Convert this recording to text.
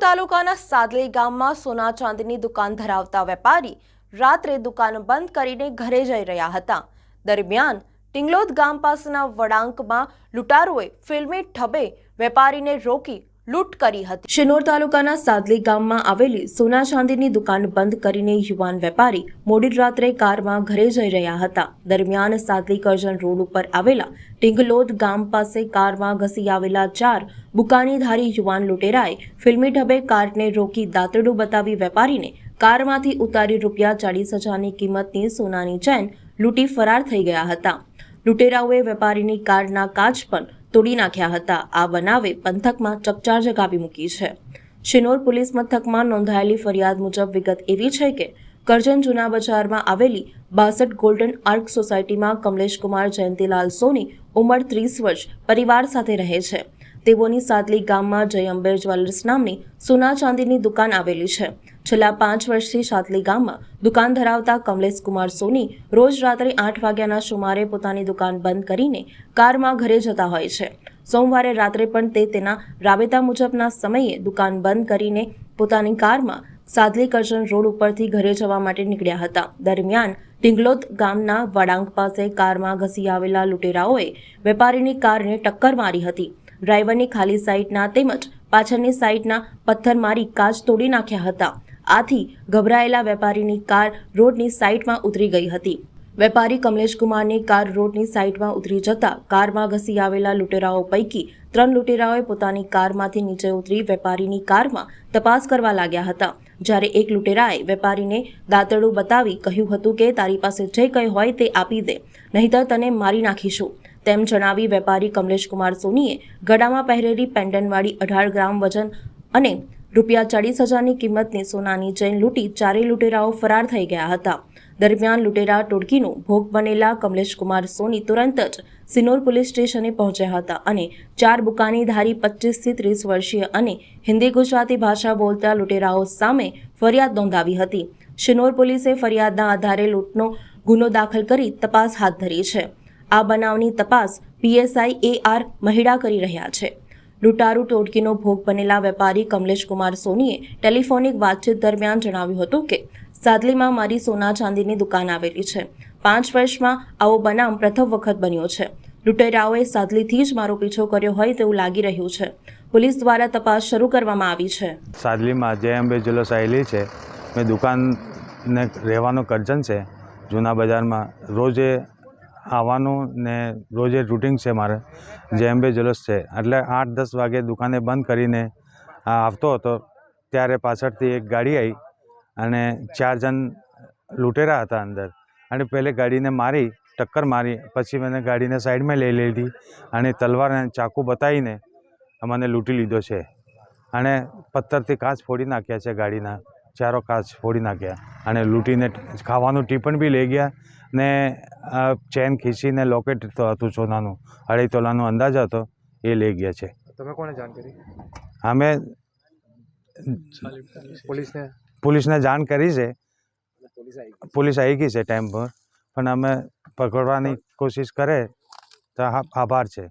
તાલુકાના સાદલી ગામમાં સોના ચાંદીની દુકાન ધરાવતા વેપારી રાત્રે દુકાન બંધ કરીને ઘરે જઈ રહ્યા હતા। દરમિયાન ટિંગલોદ ગામ પાસેના વળાંકમાં લૂંટારુઓએ ફિલ્મી ઢબે વેપારીને રોકી લૂંટ કરી હતી। શિનોર તાલુકાના સાદલી ગામમાં આવેલી સોના ચાંદીની દુકાન બંધ કરીને યુવાન વેપારી મોડી રાત્રે કારમાં ઘરે જઈ રહ્યા હતા। દરમિયાન સાદલી કરજણ રોડ ઉપર આવેલા ટિંગલોદ ગામ પાસે કારમાં ઘસી આવેલા 4 બુકાનીધારી યુવાન લૂંટેરાએ ફિલ્મી ઢબે કારને રોકી દાંતરડું બતાવી વેપારીને કારમાંથી ઉતારી ₹40,000ની કિંમતની સોનાની ચેન લૂંટી ફરાર થઈ ગયા હતા। લૂંટેરાઓએ વેપારીની કારના કાચ પણ તોડી નાખ્યા હતા। આ બનાવે પંથકમાં ચકચાર જગાવી મૂકી છે। શિનોર પોલીસ મથકમાં નોંધાયેલી ફરિયાદ મુજબ વિગત એવી છે કે કરજણ જૂના બજારમાં આવેલી 62 ગોલ્ડન આર્ક સોસાયટીમાં કમલેશ કુમાર જયંતિલાલ સોની ઉંમર 30 વર્ષ પરિવાર સાથે રહે છે। તેઓની સાદલી ગામમાં જય અંબે જ્વેલર્સ નામની સોના ચાંદીની દુકાન આવેલી છે। છેલ્લા 5 વર્ષથી સાદલી ગામમાં દુકાન ધરાવતા કમલેશ કુમાર સોની રોજ રાત્રે 8 વાગ્યાના સુમારે પોતાની દુકાન બંધ કરીને કારમાં ઘરે જતા હોય છે। સોમવારે રાત્રે પણ તે તેના રાબેતા મુજબના સમયે દુકાન બંધ કરીને પોતાની કારમાં સાદલી કરજણ રોડ ઉપરથી ઘરે જવા માટે નીકળ્યા હતા। દરમિયાન ટિંગલોદ ગામના વળાંક પાસે કારમાં ઘસી આવેલા લૂંટેરાઓએ વેપારીની કારને ટક્કર મારી હતી। ડ્રાઈવરની ખાલી સાઈડના તેમજ પાછળની સાઈડના પથ્થર મારી કાચ તોડી નાખ્યા હતા। આથી ગભરાયેલા વેપારીની કાર રોડની સાઈડમાં ઉતરી ગઈ હતી। વેપારી કમલેશ કુમારની કાર રોડની સાઈડમાં ઉતરી જતા કારમાં ઘસી આવેલા લૂંટેરાઓ પૈકી 3 લૂંટેરાઓએ પોતાની કારમાંથી નીચે ઉતરી વેપારીની કારમાં તપાસ કરવા લાગ્યા હતા। જ્યારે એક લૂંટેરાએ વેપારીને દાંતરડું બતાવી કહ્યું હતું કે તારી પાસે જે કંઈ હોય તે આપી દે, નહીંતર તને મારી નાખીશું તેમ જણાવી વેપારી કમલેશ કુમાર સોનીએ ગળામાં પહેરેલી પેન્ડનવાળી 18 ગ્રામ વજન અને ₹40,000ની કિંમતની સોનાની ચેન લૂંટી 4 લૂંટેરાઓ ફરાર થઈ ગયા હતા। દરમિયાન લૂંટેરા ટોળકીનો ભોગ બનેલા કમલેશ કુમાર સોની તુરંત જ સિનોર પોલીસ સ્ટેશને પહોંચ્યા હતા અને 4 બુકાનીધારી 25 થી 30 વર્ષીય અને હિન્દી ગુજરાતી ભાષા બોલતા લૂંટેરાઓ સામે ફરિયાદ નોંધાવી હતી। શિનોર પોલીસે ફરિયાદના આધારે લૂંટનો ગુનો દાખલ કરી તપાસ હાથ ધરી છે। આ બનાવની તપાસ PSI AR મહિડા કરી રહ્યા છે। લૂંટારૂ ટોળકીનો ભોગ બનેલા વેપારી કમલેશ કુમાર સોનીએ ટેલિફોનિક વાતચીત દરમિયાન જણાવ્યું હતું કે સાદલીમાં મારી સોના ચાંદીની દુકાન આવેલી છે। 5 વર્ષમાં આવો બનાવ પ્રથમ વખત બન્યો છે। લૂંટેરાઓએ સાદલીથી જ મારો પીછો કર્યો હોય તેવું લાગી રહ્યું છે। પોલીસ દ્વારા તપાસ શરૂ કરવામાં આવી છે। સાદલીમાં જય અંબે જ્વેલર્સ આવેલી છે। મેં દુકાનને રહેવાનું કરજણ છે। જૂના બજારમાં રોજે આવવાનું ને રોજે રૂટિન છે મારે। જય અંબે જ્વેલર્સ છે એટલે 8-10 વાગે દુકાને બંધ કરીને આવતો હતો ત્યારે પાછળથી એક ગાડી આવી અને 4 જણ લૂંટેરા હતા અંદર અને પહેલે ગાડીને મારી ટક્કર મારી, પછી મને ગાડીને સાઈડમાં લઈ લીધી અને તલવાર અને ચાકુ બતાવીને મને લૂંટી લીધો છે અને પથ્થરથી કાચ ફોડી નાખ્યા છે। ગાડીના 4 કાચ ફોડી નાખ્યા અને લૂંટીને ખાવાનું ટિફિન બી લઈ ગયા ને ચેન ખીચીને લોકેટ હતું સોનાનું 2.5 તોલાનો અંદાજ હતો એ લઈ ગયા છે। તમે કોને જાણ કરી? અમે પોલીસને જાણ કરી છે। પોલીસ આવી ગઈ છે ટાઈમ પર, પણ અમે પકડવાની કોશિશ કરે તો આભાર છે।